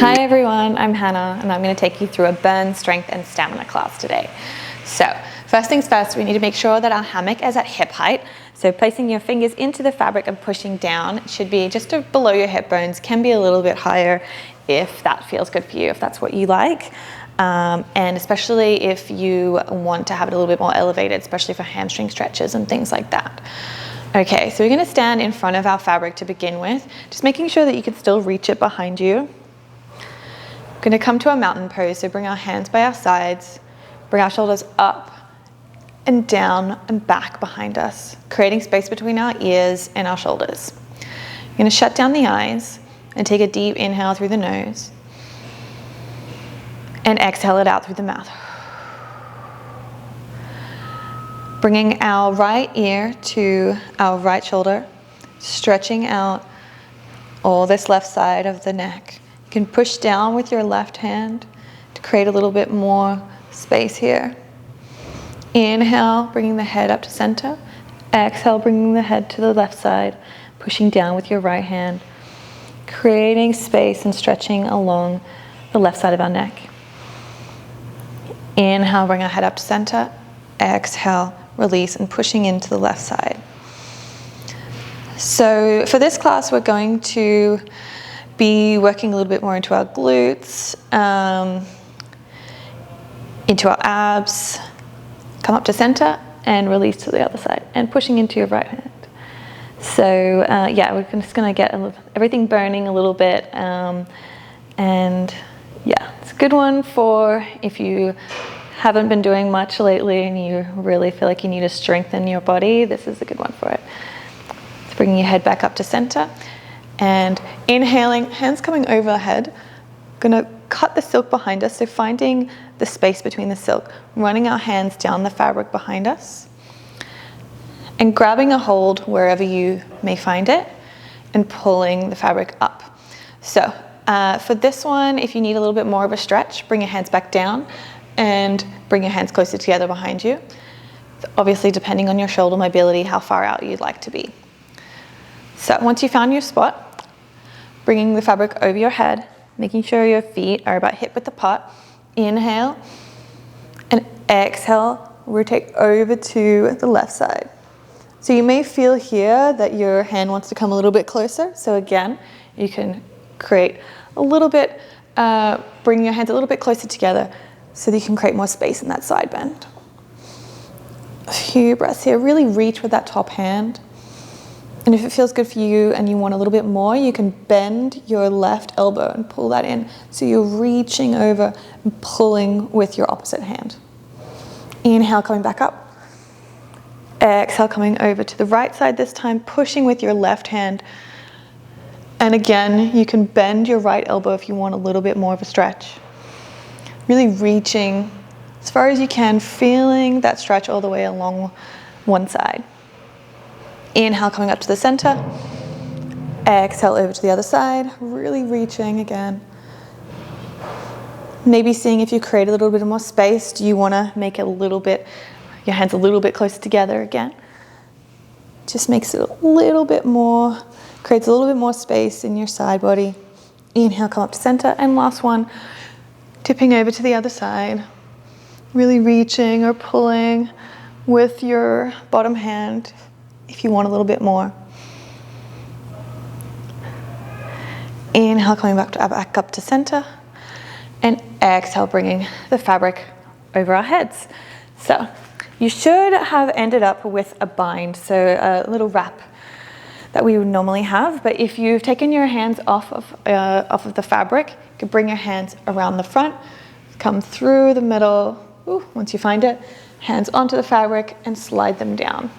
Hi everyone, I'm Hannah and I'm going to take you through a burn, strength and stamina class today. So first things first, we need to make sure that our hammock is at hip height. So placing your fingers into the fabric and pushing down, it should be just below your hip bones, can be a little bit higher if that feels good for you, if that's what you like. And especially if you want to have it a little bit more elevated, especially for hamstring stretches and things like that. Okay, so we're going to stand in front of our fabric to begin with, just making sure that you can still reach it behind you. We're going to come to a mountain pose, so bring our hands by our sides, bring our shoulders up and down and back behind us, creating space between our ears and our shoulders. You're going to shut down the eyes and take a deep inhale through the nose and exhale it out through the mouth. Bringing our right ear to our right shoulder, stretching out all this left side of the neck. You can push down with your left hand to create a little bit more space here. Inhale, bringing the head up to center. Exhale, bringing the head to the left side, pushing down with your right hand, creating space and stretching along the left side of our neck. Inhale, bring our head up to center. Exhale, release and pushing into the left side. So for this class, we're going to be working a little bit more into our glutes, into our abs. Come up to center and release to the other side and pushing into your right hand. So yeah, we're just going to get everything burning a little bit. And yeah, it's a good one for if you haven't been doing much lately and you really feel like you need to strengthen your body. This is a good one for it. So bringing your head back up to center and inhaling, hands coming overhead. Gonna cut the silk behind us, so finding the space between the silk, running our hands down the fabric behind us and grabbing a hold wherever you may find it and pulling the fabric up. So for this one, if you need a little bit more of a stretch, bring your hands back down and bring your hands closer together behind you. Obviously, depending on your shoulder mobility, how far out you'd like to be. So once you found your spot, bringing the fabric over your head, making sure your feet are about hip width apart. Inhale and exhale, rotate over to the left side. So you may feel here that your hand wants to come a little bit closer. So again, you can create a little bit, bring your hands a little bit closer together so that you can create more space in that side bend. A few breaths here, really reach with that top hand. And if it feels good for you and you want a little bit more, you can bend your left elbow and pull that in. So you're reaching over and pulling with your opposite hand. Inhale, coming back up. Exhale, coming over to the right side this time, pushing with your left hand. And again, you can bend your right elbow if you want a little bit more of a stretch. Really reaching as far as you can, feeling that stretch all the way along one side. Inhale, coming up to the center. Exhale over to the other side, really reaching again. Maybe seeing if you create a little bit more space. Do you want to make it a little bit, your hands a little bit closer together again? Just makes it a little bit more, creates a little bit more space in your side body. Inhale, come up to center. And last one, tipping over to the other side. Really reaching or pulling with your bottom hand if you want a little bit more. Inhale, coming back up to center. And exhale, bringing the fabric over our heads. So you should have ended up with a bind, so a little wrap that we would normally have. But if you've taken your hands off of the fabric, you can bring your hands around the front, come through the middle. Once you find it, hands onto the fabric and slide them down.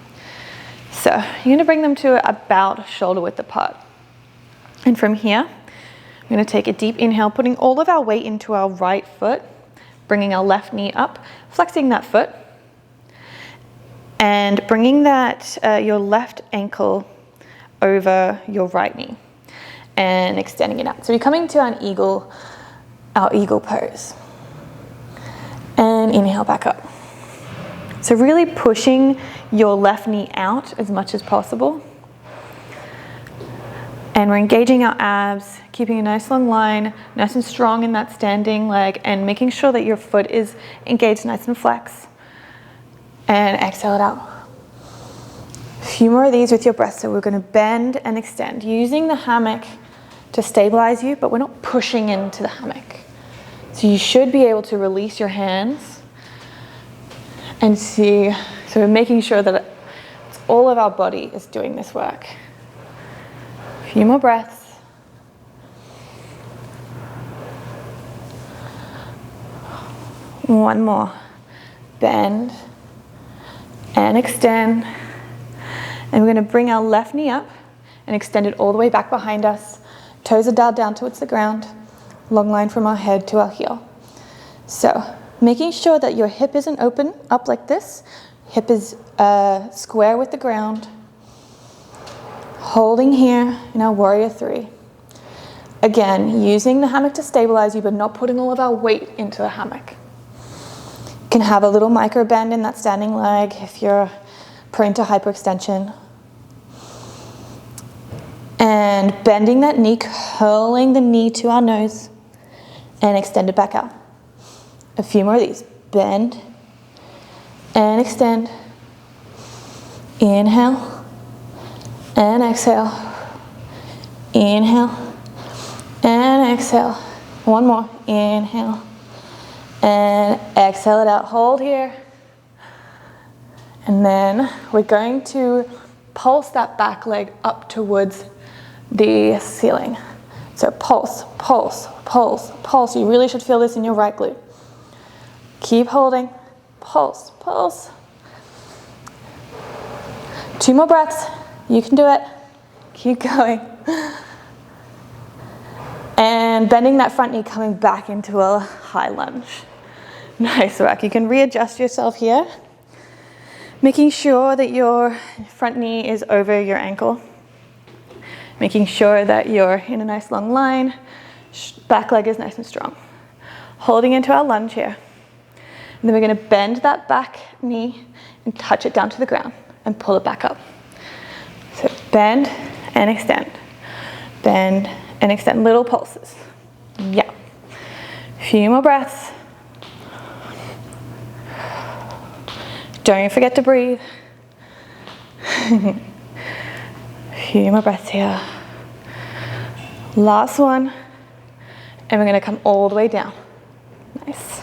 So you're going to bring them to about shoulder width apart. And from here, I'm going to take a deep inhale, putting all of our weight into our right foot, bringing our left knee up, flexing that foot, and bringing that your left ankle over your right knee and extending it out. So we're coming to our eagle pose. And inhale back up. So really pushing your left knee out as much as possible. And we're engaging our abs, keeping a nice long line, nice and strong in that standing leg, and making sure that your foot is engaged nice and flex. And exhale it out. A few more of these with your breath. So we're going to bend and extend, using the hammock to stabilize you, but we're not pushing into the hammock. So you should be able to release your hands and see, so we're making sure that all of our body is doing this work. A few more breaths. One more. Bend and extend. And we're going to bring our left knee up and extend it all the way back behind us. Toes are dialed down towards the ground. Long line from our head to our heel. So making sure that your hip isn't open up like this. Hip is square with the ground. Holding here in our warrior three. Again, using the hammock to stabilize you, but not putting all of our weight into the hammock. You can have a little micro bend in that standing leg if you're prone to hyperextension. And bending that knee, curling the knee to our nose, and extend it back out. A few more of these. Bend and extend. Inhale and exhale. Inhale and exhale. One more. Inhale and exhale it out. Hold here. And then we're going to pulse that back leg up towards the ceiling. So pulse, pulse, pulse, pulse. You really should feel this in your right glute. Keep holding. Pulse, pulse. 2 more breaths. You can do it. Keep going. And bending that front knee, coming back into a high lunge. Nice work. You can readjust yourself here. Making sure that your front knee is over your ankle. Making sure that you're in a nice long line. Back leg is nice and strong. Holding into our lunge here. And then we're going to bend that back knee and touch it down to the ground and pull it back up. So bend and extend. Bend and extend. Little pulses. Yeah. Few more breaths. Don't forget to breathe. Few more breaths here. Last one. And we're going to come all the way down. Nice.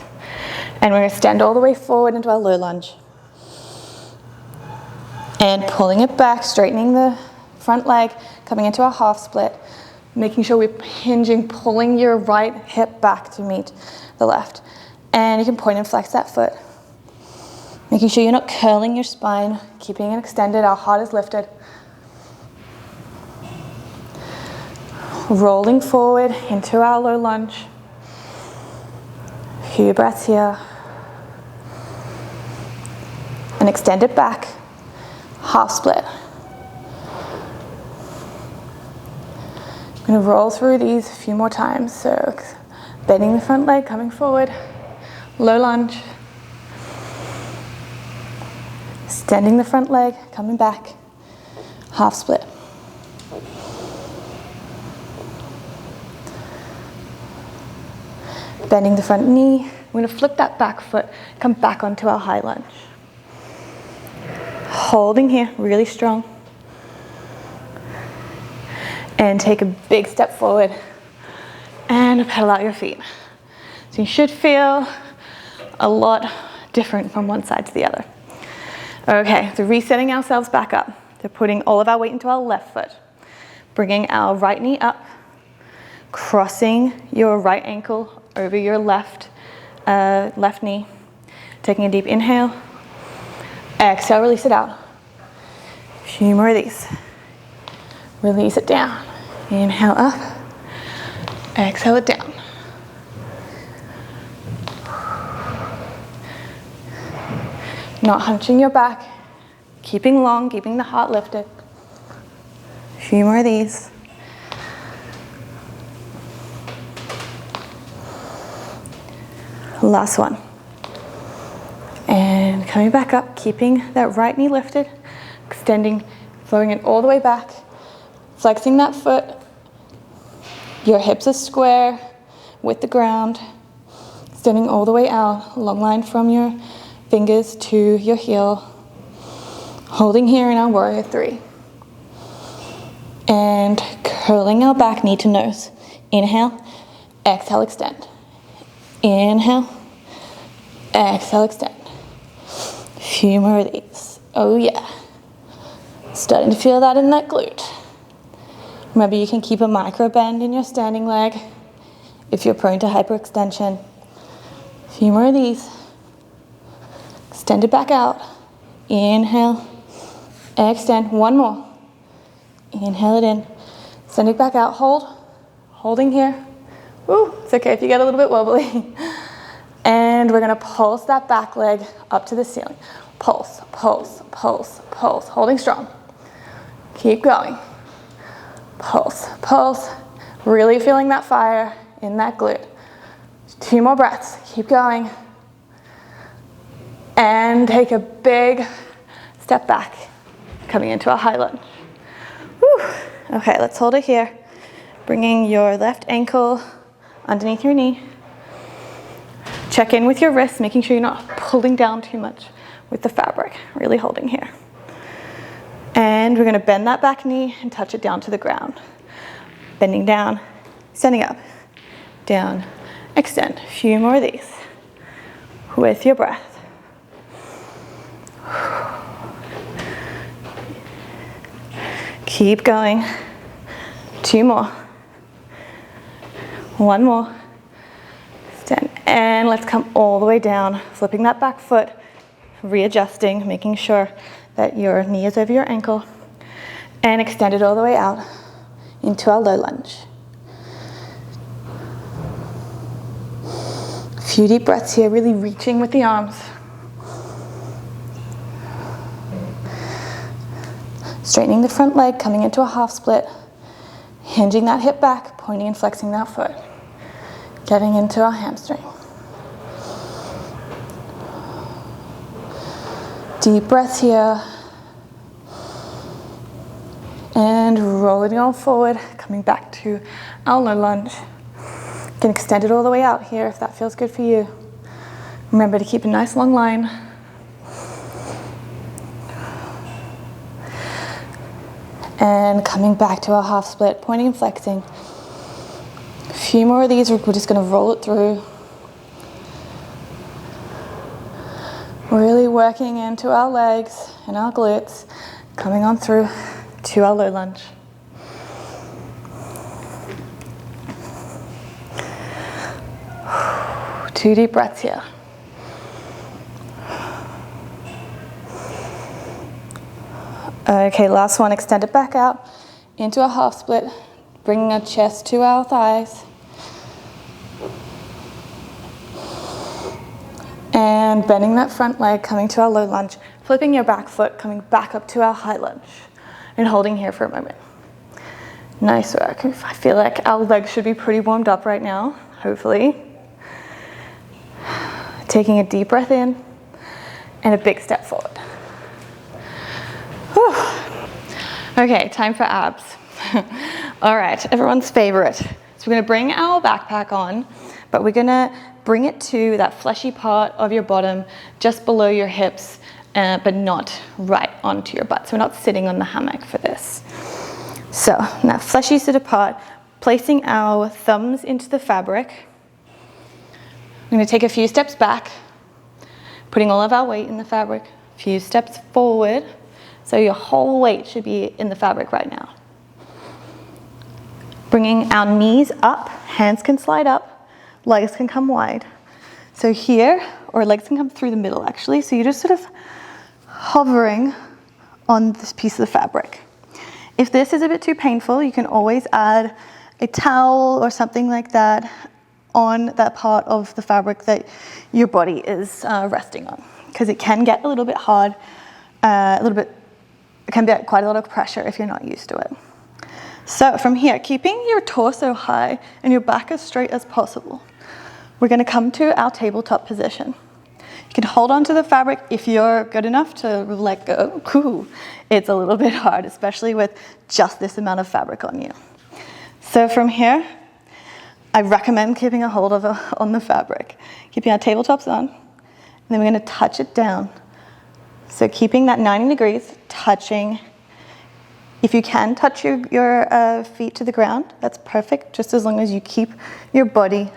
And we're going to extend all the way forward into our low lunge. And pulling it back, straightening the front leg, coming into our half split. Making sure we're hinging, pulling your right hip back to meet the left. And you can point and flex that foot. Making sure you're not curling your spine, keeping it extended, our heart is lifted. Rolling forward into our low lunge. A few breaths here. And extend it back. Half split. I'm going to roll through these a few more times. So bending the front leg, coming forward. Low lunge. Extending the front leg, coming back. Half split. Bending the front knee. We're going to flip that back foot, come back onto our high lunge. Holding here, really strong. And take a big step forward and pedal out your feet. So you should feel a lot different from one side to the other. Okay, so resetting ourselves back up. So putting all of our weight into our left foot. Bringing our right knee up. Crossing your right ankle over your left knee. Taking a deep inhale. Exhale, release it out. A few more of these. Release it down. Inhale up. Exhale it down. Not hunching your back. Keeping long, keeping the heart lifted. A few more of these. Last one. And coming back up, keeping that right knee lifted, extending, throwing it all the way back, flexing that foot, Your hips are square with the ground, extending all the way out, long line from your fingers to your heel. Holding here in our warrior three. And curling our back knee to nose. Inhale, exhale, extend. Inhale, exhale, extend. A few more of these. Oh yeah. Starting to feel that in that glute. Remember, you can keep a micro bend in your standing leg if you're prone to hyperextension. A few more of these. Extend it back out. Inhale, extend. One more. Inhale it in. Send it back out. Hold. Holding here. Woo, it's okay if you get a little bit wobbly. And we're gonna pulse that back leg up to the ceiling. Pulse, pulse, pulse, pulse. Holding strong. Keep going. Pulse, pulse. Really feeling that fire in that glute. 2 more breaths. Keep going. And take a big step back, coming into a high lunge. Whew. Okay, let's hold it here. Bringing your left ankle underneath your knee. Check in with your wrists, making sure you're not pulling down too much with the fabric. Really holding here. And we're gonna bend that back knee and touch it down to the ground. Bending down, standing up, down, extend. A few more of these with your breath. Keep going. 2 more. 1 more. Stand. And let's come all the way down, flipping that back foot, readjusting, making sure that your knee is over your ankle, and extend it all the way out into our low lunge. A few deep breaths here, really reaching with the arms. Straightening the front leg, coming into a half split, hinging that hip back, pointing and flexing that foot, getting into our hamstring. Deep breaths here. And rolling on forward, coming back to our low lunge. You can extend it all the way out here if that feels good for you. Remember to keep a nice long line. And coming back to our half split, pointing and flexing. A few more of these, we're just gonna roll it through. Really working into our legs and our glutes, coming on through to our low lunge. Two deep breaths here. Okay, last one, extend it back out into a half split, bringing our chest to our thighs. And bending that front leg, coming to our low lunge, flipping your back foot, coming back up to our high lunge, and holding here for a moment. Nice work. I feel like our legs should be pretty warmed up right now, hopefully. Taking a deep breath in, and a big step forward. Whew. Okay, time for abs. All right, everyone's favorite. So we're gonna bring our backpack on, but we're gonna bring it to that fleshy part of your bottom, just below your hips, but not right onto your butt. So we're not sitting on the hammock for this. So now fleshy sit part, placing our thumbs into the fabric. I'm gonna take a few steps back, putting all of our weight in the fabric, a few steps forward. So your whole weight should be in the fabric right now. Bringing our knees up, hands can slide up, legs can come wide. So here, or legs can come through the middle actually. So you're just sort of hovering on this piece of the fabric. If this is a bit too painful, you can always add a towel or something like that on that part of the fabric that your body is resting on, because it can get a little bit hard, it can be quite a lot of pressure if you're not used to it. So from here, keeping your torso high and your back as straight as possible, we're going to come to our tabletop position. You can hold on to the fabric if you're good enough to let go. Ooh, it's a little bit hard, especially with just this amount of fabric on you. So from here, I recommend keeping a hold of on the fabric. Keeping our tabletops on, and then we're going to touch it down. So keeping that 90 degrees, touching. If you can touch your feet to the ground, that's perfect, just as long as you keep your body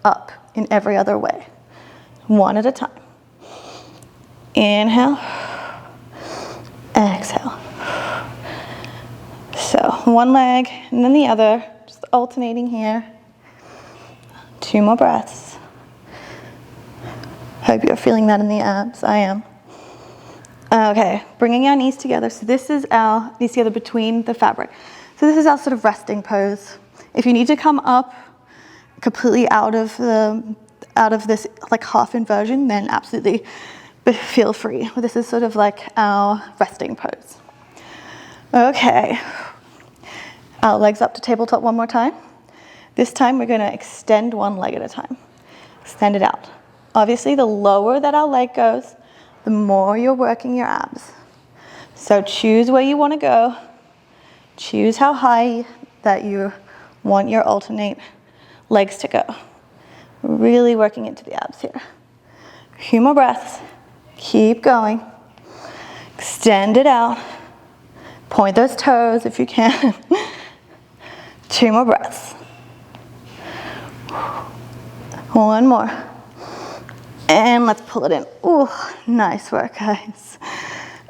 up in every other way. One at a time. Inhale, exhale. So one leg and then the other, just alternating here. 2 more breaths. Hope you're feeling that in the abs. I am. Okay, bringing our knees together. So this is our knees together between the fabric. So this is our sort of resting pose. If you need to come up completely out of this like half inversion, then absolutely feel free. This is sort of like our resting pose. Okay, our legs up to tabletop one more time. This time we're going to extend one leg at a time. Extend it out. Obviously, the lower that our leg goes, the more you're working your abs. So choose where you want to go. Choose how high that you want your alternate legs to go. Really working into the abs here. A few more breaths. Keep going. Extend it out. Point those toes if you can. 2 more breaths. One more. And let's pull it in. Ooh, nice work, guys.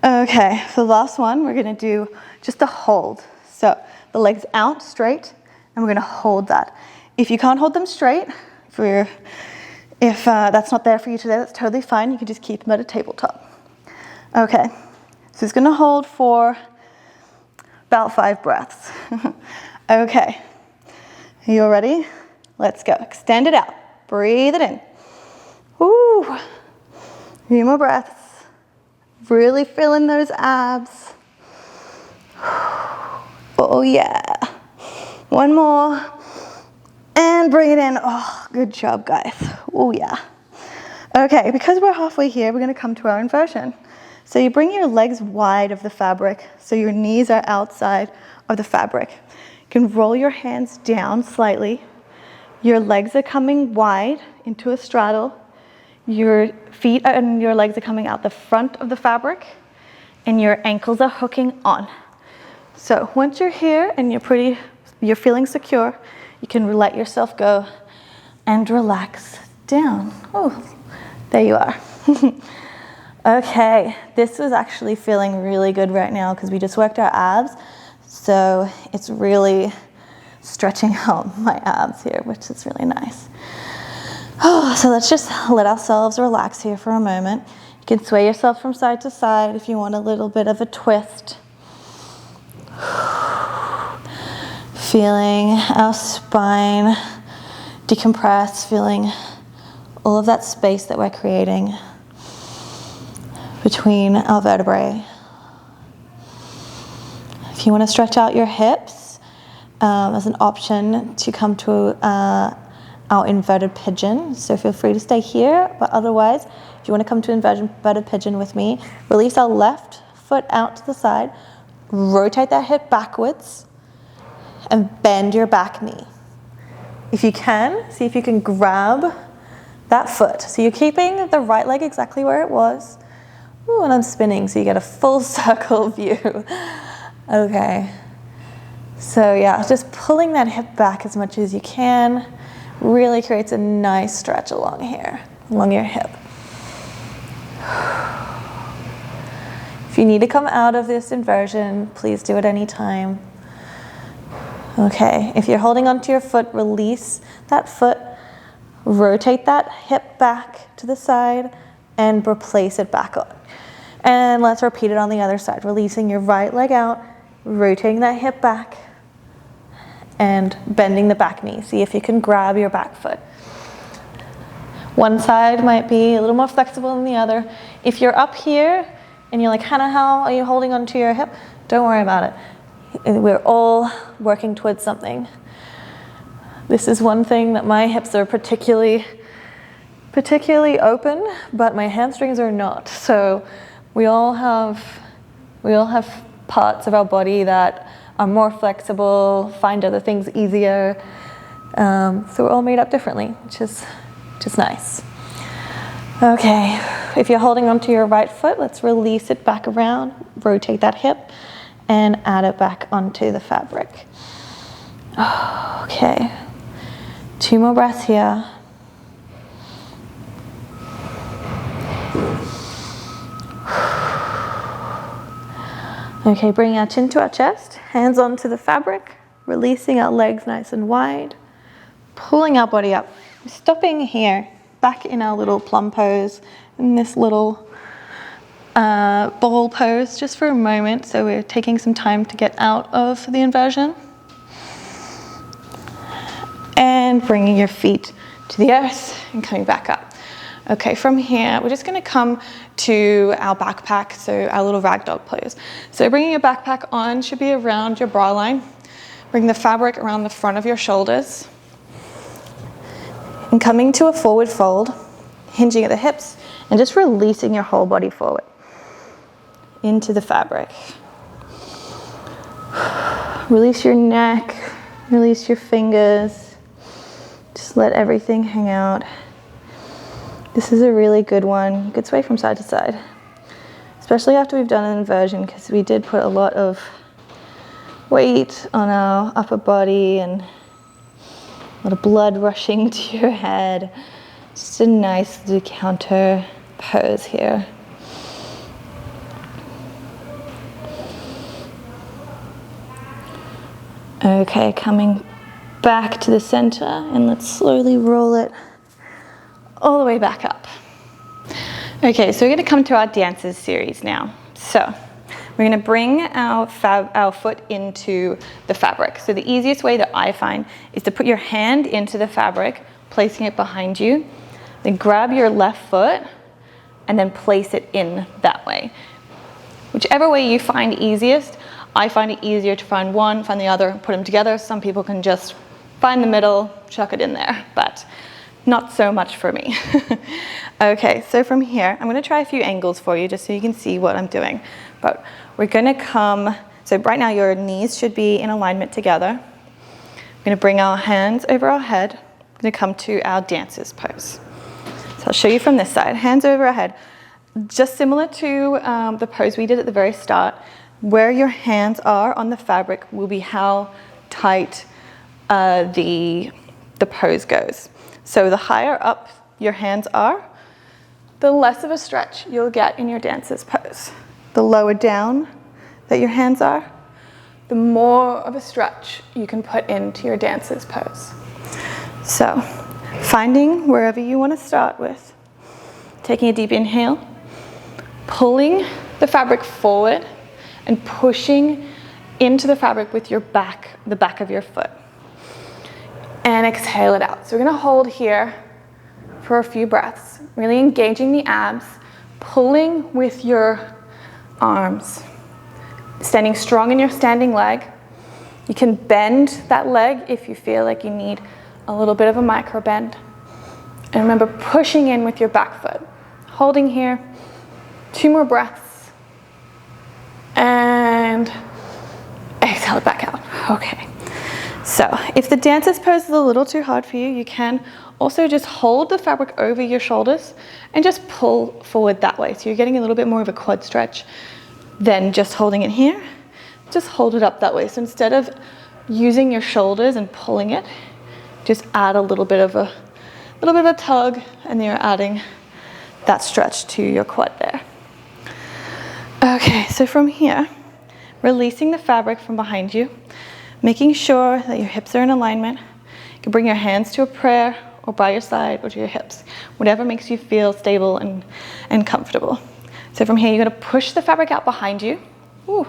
Okay, for the last one, we're gonna do just a hold. So the legs out straight, and we're gonna hold that. If you can't hold them straight, if that's not there for you today, that's totally fine. You can just keep them at a tabletop. Okay, so it's gonna hold for about 5 breaths. Okay, you all ready? Let's go. Extend it out. Breathe it in. Woo! A few more breaths. Really filling those abs. Oh yeah. One more. And bring it in. Oh, good job, guys. Oh yeah. Okay, because we're halfway here, we're going to come to our inversion. So you bring your legs wide of the fabric, so your knees are outside of the fabric. You can roll your hands down slightly. Your legs are coming wide into a straddle. Your feet and your legs are coming out the front of the fabric, and your ankles are hooking on. So once you're here and you're feeling secure, you can let yourself go and relax down. Oh, there you are. Okay, this is actually feeling really good right now because we just worked our abs. So it's really stretching out my abs here, which is really nice. Oh, so let's just let ourselves relax here for a moment. You can sway yourself from side to side if you want a little bit of a twist. Feeling our spine decompress, feeling all of that space that we're creating between our vertebrae. If you want to stretch out your hips, as an option to come to our inverted pigeon. So feel free to stay here, but otherwise, if you want to come to inverted pigeon with me, release our left foot out to the side, rotate that hip backwards, and bend your back knee. If you can, see if you can grab that foot. So you're keeping the right leg exactly where it was. Ooh, and I'm spinning, so you get a full circle view. Okay. So yeah, just pulling that hip back as much as you can really creates a nice stretch along here, along your hip. If you need to come out of this inversion, please do it anytime. Okay, if you're holding onto your foot, release that foot, rotate that hip back to the side, and replace it back on. And let's repeat it on the other side, releasing your right leg out, rotating that hip back, and bending the back knee. See if you can grab your back foot. One side might be a little more flexible than the other. If you're up here and you're like, Hannah, how are you holding onto your hip? Don't worry about it. We're all working towards something. This is one thing that my hips are particularly open, but my hamstrings are not. So we all have parts of our body that are more flexible, find other things easier. So we're all made up differently, which is nice. Okay, if you're holding onto your right foot, let's release it back around, rotate that hip, and add it back onto the fabric. Okay, 2 more breaths here. Okay, bring our chin to our chest, hands onto the fabric, releasing our legs nice and wide, pulling our body up, stopping here, back in our little plum pose, in this little ball pose, just for a moment. So we're taking some time to get out of the inversion. And bringing your feet to the earth and coming back up. Okay, from here, we're just gonna come to our backpack, so our little ragdoll pose. So bringing your backpack on should be around your bra line. Bring the fabric around the front of your shoulders. And coming to a forward fold, hinging at the hips, and just releasing your whole body forward into the fabric. Release your neck, release your fingers. Just let everything hang out. This is a really good one. You could sway from side to side, especially after we've done an inversion, because we did put a lot of weight on our upper body and a lot of blood rushing to your head. Just a nice little counter pose here. Okay, coming back to the center, and let's slowly roll it all the way back up. Okay, so we're going to come to our dances series now. So we're going to bring our foot into the fabric. So the easiest way that I find is to put your hand into the fabric, placing it behind you, then grab your left foot and then place it in that way. Whichever way you find easiest. I find it easier to find one, find the other, put them together. Some people can just find the middle, chuck it in there, but not so much for me. Okay, so from here, I'm gonna try a few angles for you just so you can see what I'm doing. But we're gonna come, so right now your knees should be in alignment together. We're gonna bring our hands over our head. We're gonna come to our dancer's pose. So I'll show you from this side, hands over our head. Just similar to the pose we did at the very start, where your hands are on the fabric will be how tight the pose goes. So the higher up your hands are, the less of a stretch you'll get in your dancer's pose. The lower down that your hands are, the more of a stretch you can put into your dancer's pose. So finding wherever you want to start with, taking a deep inhale, pulling the fabric forward and pushing into the fabric with your back, the back of your foot. And exhale it out. So we're gonna hold here for a few breaths, really engaging the abs, pulling with your arms, standing strong in your standing leg. You can bend that leg if you feel like you need a little bit of a micro bend. And remember, pushing in with your back foot. Holding here, 2 more breaths. And exhale it back out. Okay. So if the dancer's pose is a little too hard for you, you can also just hold the fabric over your shoulders and just pull forward that way. So you're getting a little bit more of a quad stretch than just holding it here. Just hold it up that way. So instead of using your shoulders and pulling it, just add a little bit of a tug, and then you're adding that stretch to your quad there. Okay, so from here, releasing the fabric from behind you, making sure that your hips are in alignment. You can bring your hands to a prayer or by your side or to your hips, whatever makes you feel stable and comfortable. So from here, you're gonna push the fabric out behind you. Ooh.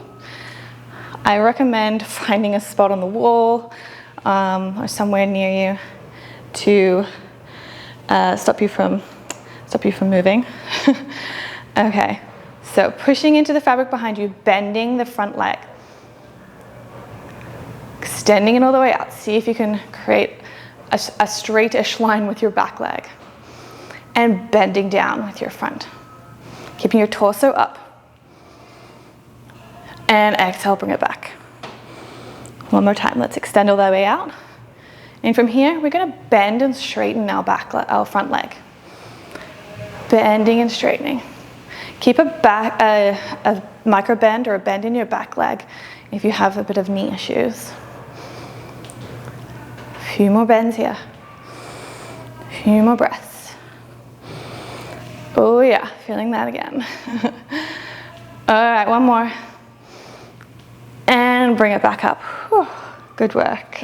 I recommend finding a spot on the wall or somewhere near you to stop you from moving. Okay. So pushing into the fabric behind you, bending the front leg. Extending it all the way out. See if you can create a straightish line with your back leg. And bending down with your front. Keeping your torso up. And exhale, bring it back. One more time, let's extend all the way out. And from here, we're gonna bend and straighten our front leg. Bending and straightening. Keep a micro bend or a bend in your back leg if you have a bit of knee issues. A few more bends here. A few more breaths. Oh yeah, feeling that again. All right, one more. And bring it back up. Whew, good work.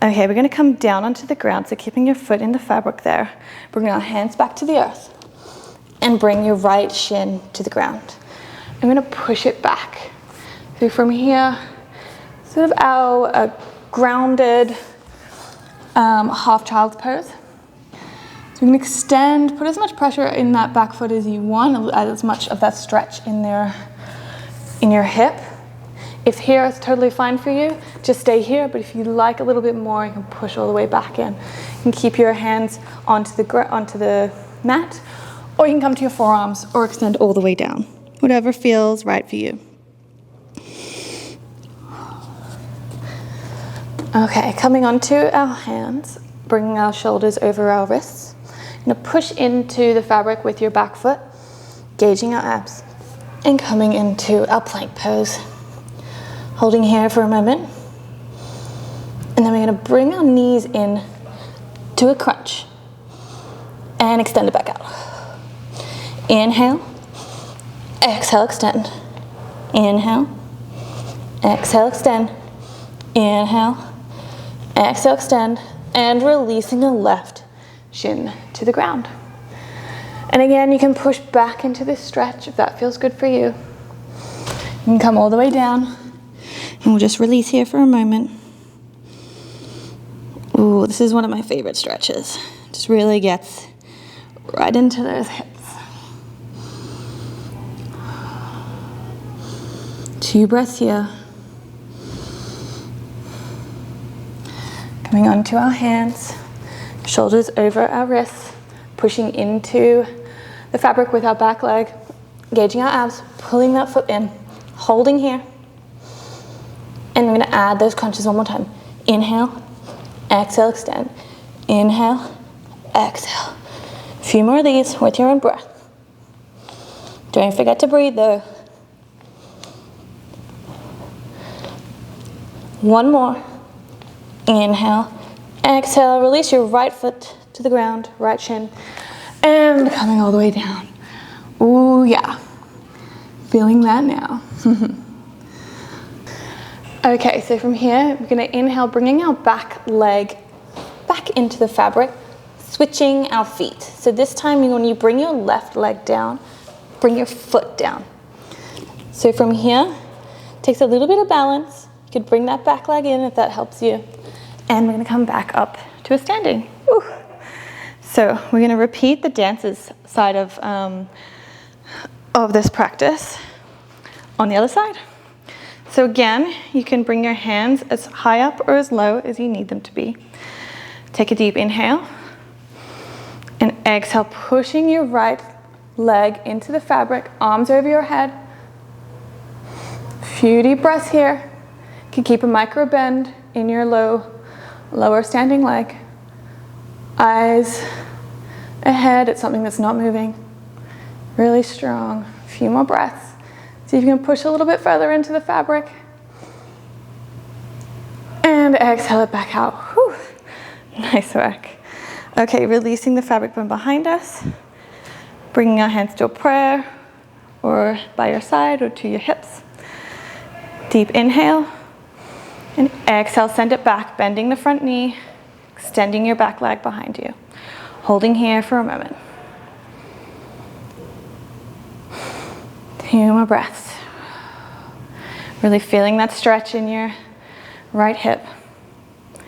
Okay, we're gonna come down onto the ground, so keeping your foot in the fabric there. Bring our hands back to the earth and bring your right shin to the ground. I'm gonna push it back. So from here, sort of our grounded half child's pose. So we can extend, put as much pressure in that back foot as you want, as much of that stretch in your hip. If here is totally fine for you, just stay here, but if you like a little bit more, you can push all the way back in. You can keep your hands onto the mat, or you can come to your forearms or extend all the way down. Whatever feels right for you. Okay, coming onto our hands, bringing our shoulders over our wrists. You're gonna push into the fabric with your back foot, gauging our abs, and coming into our plank pose. Holding here for a moment. And then we're gonna bring our knees in to a crunch and extend it back out. Inhale, exhale, extend. Inhale, exhale, extend. Inhale, exhale, extend, and releasing the left shin to the ground. And again, you can push back into this stretch if that feels good for you. You can come all the way down. And we'll just release here for a moment. Ooh, this is one of my favorite stretches. Just really gets right into those hips. 2 breaths here. Coming onto our hands, shoulders over our wrists, pushing into the fabric with our back leg, engaging our abs, pulling that foot in, holding here. And we're gonna add those crunches one more time. Inhale, exhale, extend. Inhale, exhale. A few more of these with your own breath. Don't forget to breathe though. One more. Inhale, exhale, release your right foot to the ground, right shin, and coming all the way down. Ooh, yeah. Feeling that now. Okay, so from here, we're gonna inhale, bringing our back leg back into the fabric, switching our feet. So this time, when you bring your left leg down, bring your foot down. So from here, takes a little bit of balance. You could bring that back leg in if that helps you. And we're gonna come back up to a standing. Woo. So we're gonna repeat the dancer's side of this practice on the other side. So again, you can bring your hands as high up or as low as you need them to be. Take a deep inhale and exhale, pushing your right leg into the fabric, arms over your head. Few deep breaths here. You can keep a micro bend in your lower standing leg. Eyes ahead at something that's not moving. Really strong. A few more breaths. See if you can push a little bit further into the fabric. And exhale it back out. Whew. Nice work. Okay, releasing the fabric from behind us. Bringing our hands to a prayer or by your side or to your hips. Deep inhale. And exhale, send it back, bending the front knee, extending your back leg behind you. Holding here for a moment. 2 more breaths. Really feeling that stretch in your right hip.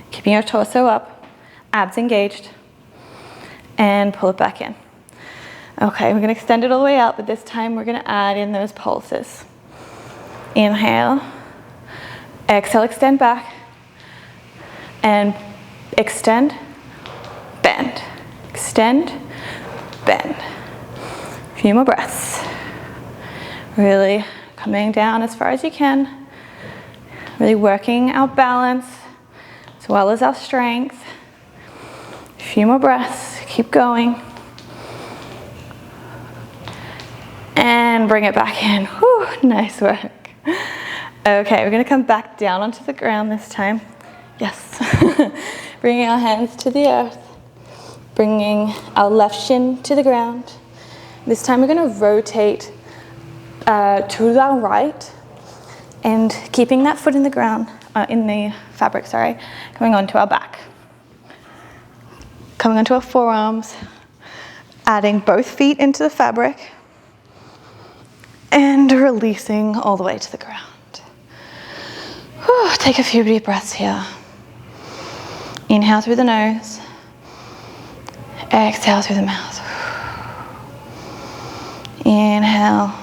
Keeping your torso up, abs engaged, and pull it back in. Okay, we're gonna extend it all the way out, but this time we're gonna add in those pulses. Inhale, exhale, extend back, and extend, bend, extend, bend. A few more breaths. Really coming down as far as you can. Really working our balance. It's well as our strength. A few more breaths, keep going. And bring it back in. Whew, nice work. Okay, we're gonna come back down onto the ground this time. Yes. Bringing our hands to the earth. Bringing our left shin to the ground. This time we're gonna rotate to our right and keeping that foot in the ground, in the fabric, sorry, coming onto our back. Coming onto our forearms, adding both feet into the fabric and releasing all the way to the ground. Whew, take a few deep breaths here. Inhale through the nose, exhale through the mouth. Inhale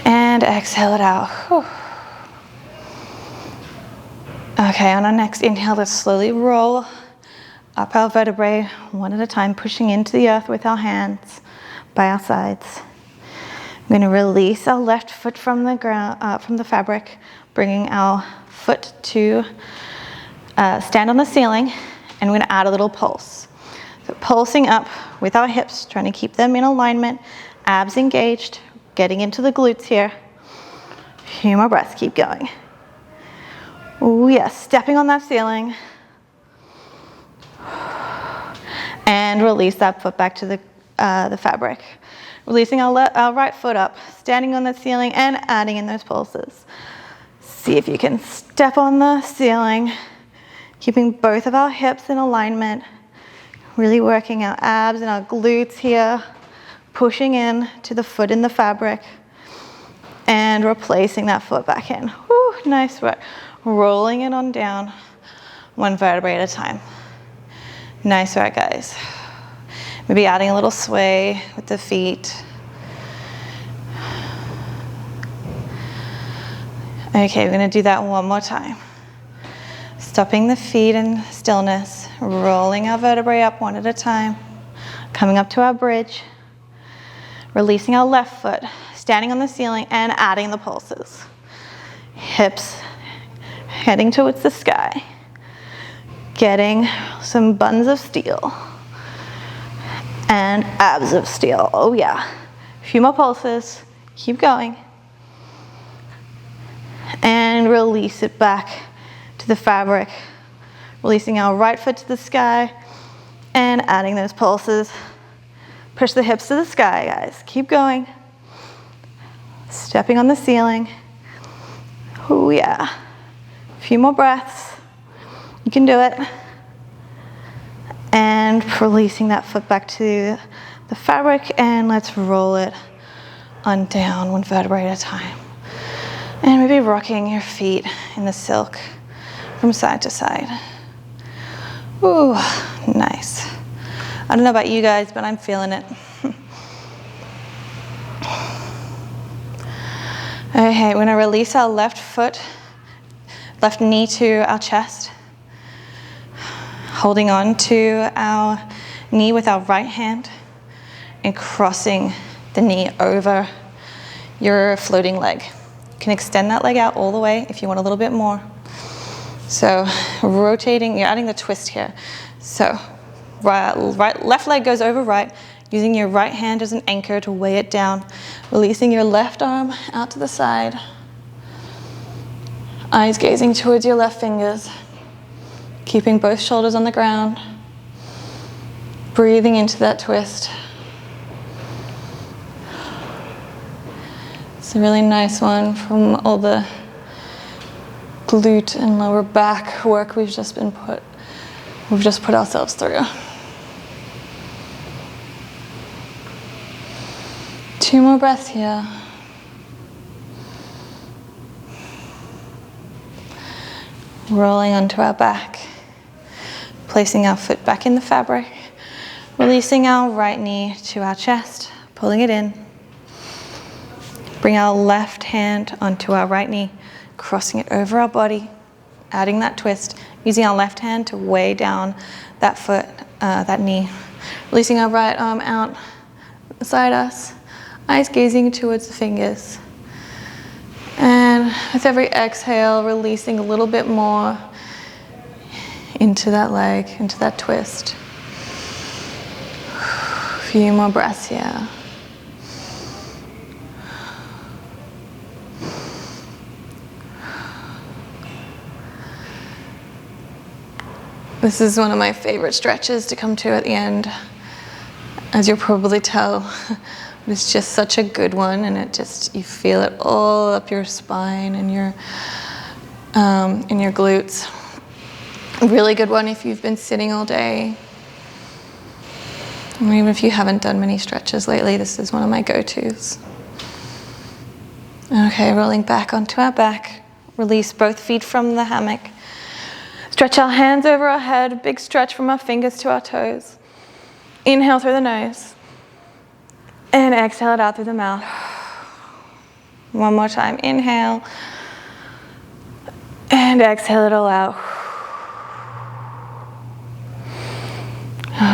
and exhale it out. Whew. Okay, on our next inhale, let's slowly roll up our vertebrae one at a time, pushing into the earth with our hands by our sides. I'm going to release our left foot from the ground, from the fabric, bringing our foot to stand on the ceiling, and we're going to add a little pulse. So pulsing up with our hips, trying to keep them in alignment, abs engaged, getting into the glutes here. A few more breaths, keep going. Oh yes, stepping on that ceiling. And release that foot back to the fabric. Releasing our right foot up, standing on the ceiling and adding in those pulses. See if you can step on the ceiling, keeping both of our hips in alignment, really working our abs and our glutes here, pushing in to the foot in the fabric and replacing that foot back in. Whew, nice work. Rolling it on down, one vertebrae at a time. Nice work, guys. Maybe adding a little sway with the feet. Okay, we're gonna do that one more time. Stopping the feet in stillness, rolling our vertebrae up one at a time, coming up to our bridge, releasing our left foot, standing on the ceiling and adding the pulses. Hips heading towards the sky, getting some buns of steel and abs of steel. Oh yeah. A few more pulses, keep going. And release it back to the fabric, releasing our right foot to the sky and adding those pulses. Push the hips to the sky, guys. Keep going. Stepping on the ceiling. Oh yeah. A few more breaths. You can do it. And releasing that foot back to the fabric, and let's roll it on down one vertebrae at a time. And maybe rocking your feet in the silk from side to side. Ooh, nice. I don't know about you guys, but I'm feeling it. Okay, we're gonna release our left foot, left knee to our chest. Holding on to our knee with our right hand and crossing the knee over your floating leg. You can extend that leg out all the way if you want a little bit more. So rotating, you're adding the twist here. So left leg goes over right, using your right hand as an anchor to weigh it down, releasing your left arm out to the side, eyes gazing towards your left fingers. Keeping both shoulders on the ground, breathing into that twist. It's a really nice one from all the glute and lower back work we've just put ourselves through. 2 more breaths here. Rolling onto our back. Placing our foot back in the fabric, releasing our right knee to our chest, pulling it in. Bring our left hand onto our right knee, crossing it over our body, adding that twist, using our left hand to weigh down that foot, that knee. Releasing our right arm out beside us, eyes gazing towards the fingers. And with every exhale, releasing a little bit more. into that leg, into that twist. A few more breaths here. This is one of my favorite stretches to come to at the end. As you'll probably tell, it's just such a good one, and you feel it all up your spine and your glutes. A really good one if you've been sitting all day. Or even if you haven't done many stretches lately, this is one of my go-tos. Okay, rolling back onto our back. Release both feet from the hammock. Stretch our hands over our head, big stretch from our fingers to our toes. Inhale through the nose. And exhale it out through the mouth. One more time, inhale. And exhale it all out.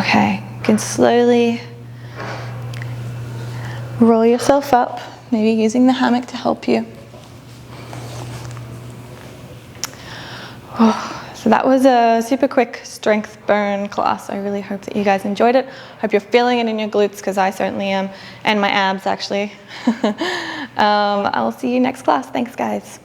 Okay, you can slowly roll yourself up, maybe using the hammock to help you. So that was a super quick strength burn class. I really hope that you guys enjoyed it. Hope you're feeling it in your glutes, because I certainly am, and my abs actually. I'll see you next class. Thanks, guys.